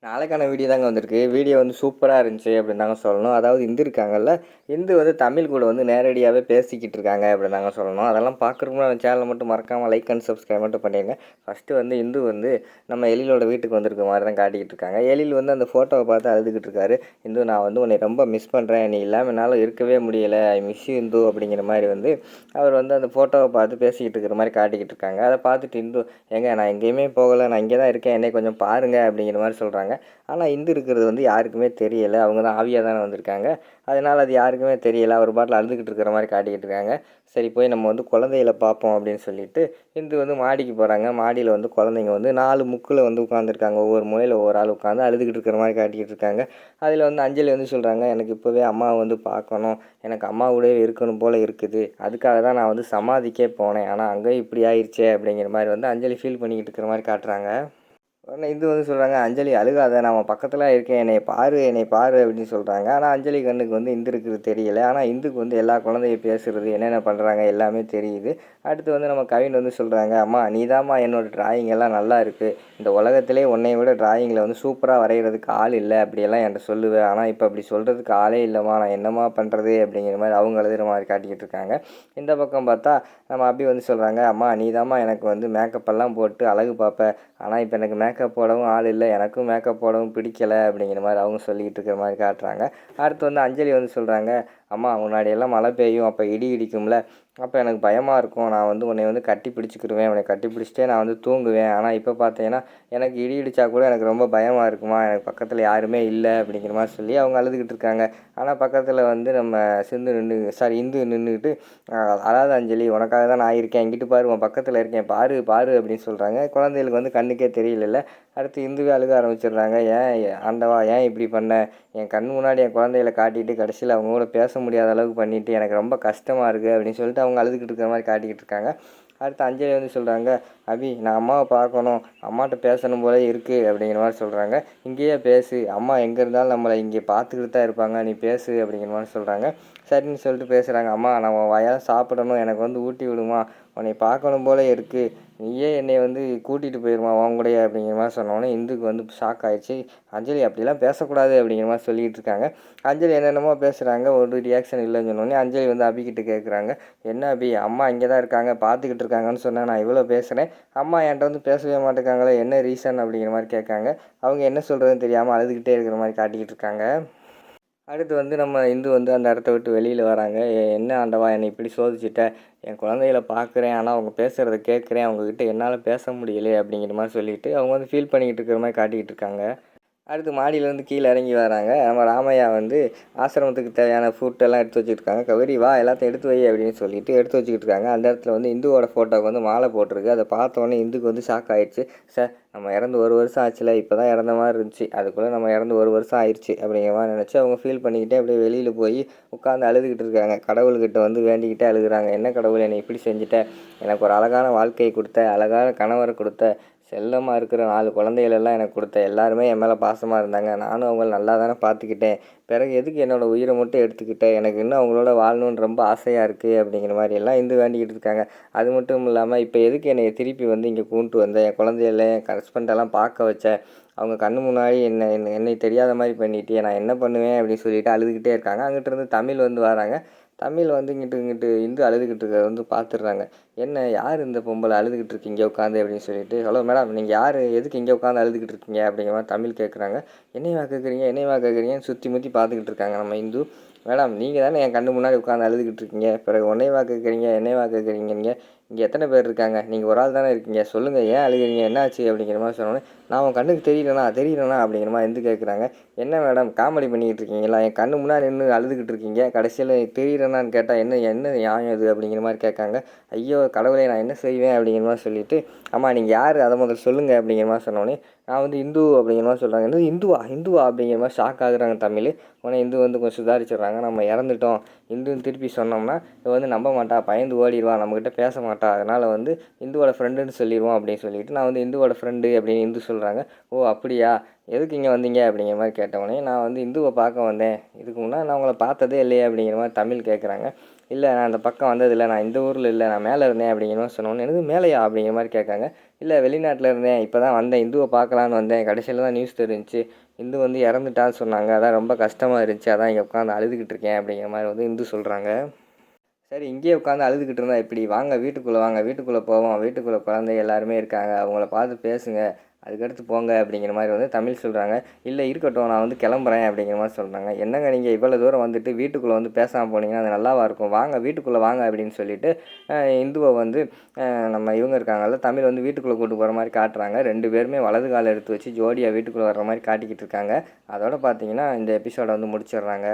நாளைக்கான வீடியோ தாங்க வந்திருக்கு. வீடியோ வந்து சூப்பரா இருந்துச்சு அப்படின்னு தாங்க சொல்லணும். அதாவது இந்து இருக்காங்கல்ல, இந்து வந்து தமிழ் கூட வந்து நேரடியாவே பேசிக்கிட்டு இருக்காங்க அப்படின்னு தாங்க சொல்லணும். அதெல்லாம் பார்க்குறதுக்கு முன்னாடி சேனலை மட்டும் மறக்காமல் லைக் அண்ட் சப்ஸ்கிரைப் மட்டும் பண்ணிடுங்க. ஃபஸ்ட்டு வந்து இந்து வந்து நம்ம எழிலோட வீட்டுக்கு வந்திருக்க மாதிரி தான் காட்டிக்கிட்டு இருக்காங்க. எழில் வந்து அந்த ஃபோட்டோவை பார்த்து அழுதுகிட்டு இருக்காரு. இந்து நான் வந்து உன்னை ரொம்ப மிஸ் பண்ணுறேன், நீ இல்லாமல் என்னால் இருக்கவே முடியலை, ஐ மிஸ் யூ இந்து அப்படிங்கிற மாதிரி வந்து அவர் வந்து அந்த ஃபோட்டோவை பார்த்து பேசிக்கிட்டு இருக்கிற மாதிரி காட்டிக்கிட்டு இருக்காங்க. அதை பார்த்துட்டு இந்து ஏங்க நான் எங்கேயுமே போகலை, நான் இங்கே தான் இருக்கேன், என்னை கொஞ்சம் பாருங்கள் அப்படிங்கிற மாதிரி சொல்கிறாங்க. ஆனால் இந்து இருக்கிறது வந்து யாருக்குமே தெரியலை. அவங்க தான் ஆவியாக தானே வந்திருக்காங்க. அதனால் அது யாருக்குமே தெரியலை. அவர் பாட்டில் அழுதுகிட்டு இருக்கிற மாதிரி காட்டிக்கிட்டு இருக்காங்க. சரி போய் நம்ம வந்து குழந்தைகளை பார்ப்போம் அப்படின்னு சொல்லிட்டு இந்து வந்து மாடிக்கு போகிறாங்க. மாடியில் வந்து குழந்தைங்க வந்து 4 முக்கில் வந்து உட்காந்துருக்காங்க. ஒவ்வொரு மூலையில் ஒவ்வொரு ஆள் உட்காந்து அழுதுகிட்டு இருக்கிற மாதிரி காட்டிக்கிட்டு இருக்காங்க. அதில் வந்து அஞ்சலி வந்து சொல்கிறாங்க, எனக்கு இப்போவே அம்மாவை வந்து பார்க்கணும், எனக்கு அம்மாவோடய இருக்கணும் போல் இருக்குது, அதுக்காக தான் நான் வந்து சமாதிக்கே போனேன், ஆனால் அங்கேயும் இப்படி ஆயிடுச்சே அப்படிங்கிற மாதிரி வந்து அஞ்சலி ஃபீல் பண்ணிக்கிட்டு இருக்கிற மாதிரி காட்டுறாங்க. உடனே இது வந்து சொல்கிறாங்க, அஞ்சலி அழுகாத, நான் உன் பக்கத்தில் இருக்கேன், என்னை பாரு என்னை பாரு அப்படின்னு சொல்கிறாங்க. ஆனால் அஞ்சலி கண்ணுக்கு வந்து இந்து இருக்கிறது தெரியல. ஆனால் இந்துக்கு வந்து எல்லா குழந்தையும் பேசுகிறது என்னென்ன பண்ணுறாங்க எல்லாமே தெரியுது. அடுத்து வந்து நம்ம கவின் வந்து சொல்கிறாங்க, அம்மா நீதாம்மா என்னோடய டிராயிங் எல்லாம் நல்லா இருக்குது, இந்த உலகத்திலே உன்னை விட டிராயிங்கில் வந்து சூப்பராக வரைகிறதுக்கு ஆள் இல்லை அப்படியெல்லாம் என்கிட்ட சொல்லுவேன், ஆனால் இப்போ அப்படி சொல்கிறதுக்கு ஆளே இல்லைம்மா, நான் என்னம்மா பண்ணுறது அப்படிங்கிற மாதிரி அவங்க எழுதுகிற மாதிரி காட்டிக்கிட்டு இருக்காங்க. இந்த பக்கம் பார்த்தா நம்ம அபி வந்து சொல்கிறாங்க, அம்மா நீதாம்மா எனக்கு வந்து மேக்கப்பெல்லாம் போட்டு அழகு பார்ப்பேன், ஆனால் இப்போ எனக்கு மேக்கப் போடவும் ஆள் இல்லை, எனக்கும் மேக்கப் போடவும் பிடிக்கலை அப்படிங்கிற மாதிரி அவங்க சொல்லிக்கிட்டு இருக்கிற மாதிரி காட்டுறாங்க. அடுத்து வந்து அஞ்சலி வந்து சொல்கிறாங்க, அம்மா முன்னாடியெல்லாம் மழை பெய்யும், அப்போ இடி இடிக்கும்ல, அப்போ எனக்கு பயமாக இருக்கும், நான் வந்து உன்னை வந்து கட்டி பிடிச்சிக்கிடுவேன், உன்னை கட்டி பிடிச்சிட்டே நான் வந்து தூங்குவேன், ஆனால் இப்போ பார்த்தீங்கன்னா எனக்கு இடி இடித்தா கூட எனக்கு ரொம்ப பயமாக இருக்குமா, எனக்கு பக்கத்தில் யாருமே இல்லை அப்படிங்கிற மாதிரி சொல்லி அவங்க அழுதுகிட்டு இருக்காங்க. ஆனால் பக்கத்தில் வந்து நம்ம இந்து நின்றுக்கிட்டு அழாத அஞ்சலி, உனக்காக தான் நான் இருக்கேன், இங்கிட்டு பாரு உன் பக்கத்தில் இருக்கேன், பாரு பாரு அப்படின்னு சொல்கிறாங்க. குழந்தைகளுக்கு வந்து கண்ணுக்கே தெரியல. அடுத்து இந்துவே அழுக ஆரம்பிச்சிடுறாங்க, ஏன் ஆண்டவா ஏன் இப்படி பண்ண, என் கண் முன்னாடி என் குழந்தைகளை காட்டிட்டு கடைசியில் அவங்க கூட பேச முடியாத அளவுக்கு பண்ணிவிட்டு எனக்கு ரொம்ப கஷ்டமாக இருக்குது அப்படின்னு சொல்லிட்டு அவங்க அழுதுகிட்டு இருக்கிற மாதிரி காட்டிக்கிட்டு இருக்காங்க. அடுத்து அஞ்சலி வந்து சொல்கிறாங்க, அபி நான் அம்மாவை பார்க்கணும், அம்மாட்ட பேசணும் போல இருக்குது அப்படிங்கிற மாதிரி சொல்கிறாங்க. இங்கேயே பேசு, அம்மா எங்கே இருந்தாலும் நம்மளை இங்கே பார்த்துக்கிட்டு தான் இருப்பாங்க, நீ பேசு அப்படிங்கிற மாதிரி சொல்கிறாங்க. சரின்னு சொல்லிட்டு பேசுகிறாங்க, அம்மா நான் வாயால் சாப்பிடணும், எனக்கு வந்து ஊட்டி விடுமா, உன்னை பார்க்கணும் போல இருக்குது, நீயே என்னை வந்து கூட்டிகிட்டு போயிடுமா உன் கூடயே அப்படிங்கிற மாதிரி சொன்னோன்னே இந்துக்கு வந்து ஷாக் ஆகிடுச்சு. அஞ்சலி அப்படிலாம் பேசக்கூடாது அப்படிங்கிற மாதிரி சொல்லிகிட்டு இருக்காங்க. அஞ்சலி என்னென்னமோ பேசுகிறாங்க, ஒரு ரியாக்ஷன் இல்லைன்னு சொன்னோடனே அஞ்சலி வந்து அபிக்கிட்ட கேட்குறாங்க, என்ன அபி அம்மா இங்கே தான் இருக்காங்க பார்த்துக்கிட்டு இருக்காங்கன்னு சொன்னேன், நான் இவ்வளோ பேசுகிறேன், அம்மா என்கிட்ட வந்து பேசவே மாட்டேங்காங்களே, என்ன ரீசன் அப்படிங்கிற மாதிரி கேட்காங்க. அவங்க என்ன சொல்கிறதுன்னு தெரியாமல் அழுதுகிட்டே இருக்கிற மாதிரி காட்டிக்கிட்டு இருக்காங்க. அடுத்து வந்து நம்ம இந்து வந்து அந்த இடத்த விட்டு வெளியில் வராங்க. என்ன ஆண்டவா என்னை இப்படி சோதிச்சிட்ட, என் குழந்தைகள பார்க்குறேன், ஆனால் அவங்க பேசுகிறத கேட்குறேன், அவங்கக்கிட்ட என்னால் பேச முடியலையே அப்படிங்கிற மாதிரி சொல்லிவிட்டு அவங்க வந்து ஃபீல் பண்ணிக்கிட்டு இருக்கிற மாதிரி காட்டிக்கிட்டு இருக்காங்க. அடுத்து மாடியிலேருந்து கீழே இறங்கி வராங்க. நம்ம ராமையா வந்து ஆசிரமத்துக்கு தேவையான ஃபுட்டெல்லாம் எடுத்து வச்சுக்கிட்டுருக்காங்க. கௌரி வா எல்லாத்தையும் எடுத்து வை அப்படின்னு சொல்லிட்டு எடுத்து வச்சுக்கிட்டு இருக்காங்க. அந்த இடத்துல வந்து இந்துவோட ஃபோட்டோவுக்கு வந்து மாலை போட்டிருக்கு. அதை பார்த்தோன்னே இந்துக்கு வந்து ஷாக் ஆகிடுச்சு. சார் நம்ம இறந்து 1 வருஷம் ஆச்சுல, இப்போ தான் இறந்த மாதிரி இருந்துச்சு, அதுக்குள்ளே நம்ம இறந்து 1 வருஷம் ஆயிடுச்சு அப்படிங்கிற மாதிரி நினச்சி அவங்க ஃபீல் பண்ணிக்கிட்டே அப்படியே வெளியில் போய் உட்காந்து அழுதுகிட்டு இருக்காங்க. கடவுள்கிட்ட வந்து வேண்டிக்கிட்டே அழுகுறாங்க, என்ன கடவுள் என்னை இப்படி செஞ்சுட்ட, எனக்கு ஒரு அழகான வாழ்க்கையை கொடுத்த, அழகான கணவரை கொடுத்த, செல்லமாக இருக்கிற 4 குழந்தைகள் எல்லாம் எனக்கு கொடுத்த, எல்லாருமே என் மேலே பாசமாக இருந்தாங்க, நானும் அவங்கள நல்லா தானே பார்த்துக்கிட்டேன், பிறகு எதுக்கு என்னோடய உயிரை மட்டும் எடுத்துக்கிட்டேன், எனக்கு இன்னும் அவங்களோட வாழணுன்னு ரொம்ப ஆசையாக இருக்குது அப்படிங்கிற மாதிரி எல்லாம் இந்து வேண்டிக்கிட்டு இருக்காங்க. அது மட்டும் இல்லாமல் இப்போ எதுக்கு என்னை திருப்பி வந்து இங்கே கூப்பிட்டு வந்தேன், என் குழந்தைகள என் ஹஸ்பண்டெல்லாம் பார்க்க வச்சேன், அவங்க கண்ணு முன்னாடி என்னை தெரியாத மாதிரி பண்ணிட்டு நான் என்ன பண்ணுவேன் அப்படின்னு சொல்லிட்டு அழுதுகிட்டே இருக்காங்க. அங்கிட்டு இருந்து தமிழ் வந்து வராங்க. தமிழ் வந்து இங்கிட்டு இந்து அழுதுகிட்டு இருக்கிறத வந்து பார்த்துடுறாங்க. என்ன யார் இந்த பொம்பளை அழுதுகிட்டு இருக்கீங்க உட்காந்து அப்படின்னு சொல்லிட்டு, ஹலோ மேடம் நீங்கள் யார், எதுக்கு இங்கே உட்காந்து அழுதுகிட்டு இருக்கீங்க அப்படிங்கிற மாதிரி தமிழ் கேட்குறாங்க. என்னையவா கேட்குறீங்க என்னையவா கேட்குறீங்கன்னு சுற்றி முற்றி பார்த்துக்கிட்டு இருக்காங்க நம்ம இந்து. மேடம் நீங்கள் தானே என் கண்ணு முன்னாடி உட்காந்து அழுதுகிட்டு இருக்கீங்க, பிறகு உன்னையவா கேட்குறீங்க என்னையவா கேட்குறீங்க, இங்கே எத்தனை பேர் இருக்காங்க, நீங்கள் ஒரு ஆள் தானே இருக்கீங்க, சொல்லுங்கள் ஏன் அழுகிறீங்க என்னாச்சு அப்படிங்கிற மாதிரி சொன்னோன்னே, நான் உன் கண்ணுக்கு தெரியலண்ணா அப்படிங்கிற மாதிரி இந்து கேட்குறாங்க. என்ன மேடம் காமெடி பண்ணிக்கிட்டு இருக்கீங்களா, என் கண்ணு முன்னாடி நின்று அழுதுகிட்டு இருக்கீங்க, கடைசியில் தெரியலண்ணான்னு கேட்டால் என்ன என்ன நியாயம் இது அப்படிங்கிற மாதிரி கேட்காங்க. ஐயோ கடவுளே நான் என்ன செய்வேன் அப்படிங்கிற மாதிரி சொல்லிவிட்டு, ஆமாம் நீங்கள் யார் அதை முதல்ல சொல்லுங்கள் அப்படிங்கிற மாதிரி சொன்னோன்னே, நான் வந்து இந்து அப்படிங்கிற மாதிரி சொல்கிறாங்க. என்ன இந்துவா அப்படிங்கிற மாதிரி ஷாக் ஆகுறாங்க தமிழ். உடனே இந்து வந்து கொஞ்சம் சுதாரிச்சிடுறாங்க, நம்ம இறந்துட்டோம், இந்துன்னு திருப்பி சொன்னோம்னா இவ வந்து நம்ப மாட்டா, பயந்து ஓடிடுவா, நம்மக்கிட்ட பேச மாட்டா, அதனால் வந்து இந்துவோட ஃப்ரெண்டுன்னு சொல்லிடுவோம் அப்படின்னு சொல்லிட்டு நான் வந்து இந்துவோட ஃப்ரெண்டு அப்படின்னு இந்து சொல்கிறாங்க. ஓ அப்படியா, எதுக்கு இங்கே வந்தீங்க அப்படிங்கிற மாதிரி கேட்டவொடனே, நான் வந்து இந்துவை பார்க்க வந்தேன், இதுக்கு முன்னாடி நான் உங்களை பார்த்ததே இல்லையே அப்படிங்கிற மாதிரி தமிழ் கேட்குறாங்க. இல்லை நான் அந்த பக்கம் வந்ததில்லை, நான் இந்த ஊரில் இல்லை, நான் மேலே இருந்தேன் அப்படிங்கிற மாதிரி சொன்னோன்னே, எனது மேலேயா அப்படிங்கிற மாதிரி கேட்காங்க. இல்லை வெளிநாட்டில் இருந்தேன், இப்போ தான் வந்தேன், இந்துவை பார்க்கலான்னு வந்தேன், கடைசியில் தான் நியூஸ் தெரிஞ்சுச்சு இந்து வந்து இறந்துட்டான்னு சொன்னாங்க, அதான் ரொம்ப கஷ்டமாக இருந்துச்சு, அதான் இங்கே உட்காந்து அழுதுகிட்டு இருக்கேன் அப்படிங்கிற மாதிரி வந்து இந்து சொல்கிறாங்க. சரி இங்கேயே உட்காந்து அழுதுகிட்டு இருந்தா எப்படி, வாங்க வீட்டுக்குள்ளே வாங்க, வீட்டுக்குள்ளே போவோம், வீட்டுக்குள்ளே குழந்தை எல்லாருமே இருக்காங்க, அவங்கள பார்த்து பேசுங்க, அதுக்கடுத்து போங்க அப்படிங்கிற மாதிரி வந்து தமிழ் சொல்கிறாங்க. இல்லை இருக்கட்டும் நான் வந்து கிளம்புறேன் அப்படிங்கிற மாதிரி சொல்கிறாங்க. என்னங்க நீங்கள் இவ்வளோ தூரம் வந்துட்டு வீட்டுக்குள்ளே வந்து பேசாமல் போனீங்கன்னா அது நல்லாவா இருக்கும், வாங்க வீட்டுக்குள்ளே வாங்க அப்படின்னு சொல்லிட்டு இந்துவை வந்து நம்ம இவங்க இருக்காங்கல்ல தமிழ் வந்து வீட்டுக்குள்ளே கூட்டு போகிற மாதிரி காட்டுறாங்க. 2 பேருமே வலது காலை எடுத்து வச்சு ஜோடியாக வீட்டுக்குள்ளே வர்ற மாதிரி காட்டிக்கிட்டு இருக்காங்க. அதோட பார்த்தீங்கன்னா இந்த எபிசோடை வந்து முடிச்சிடுறாங்க.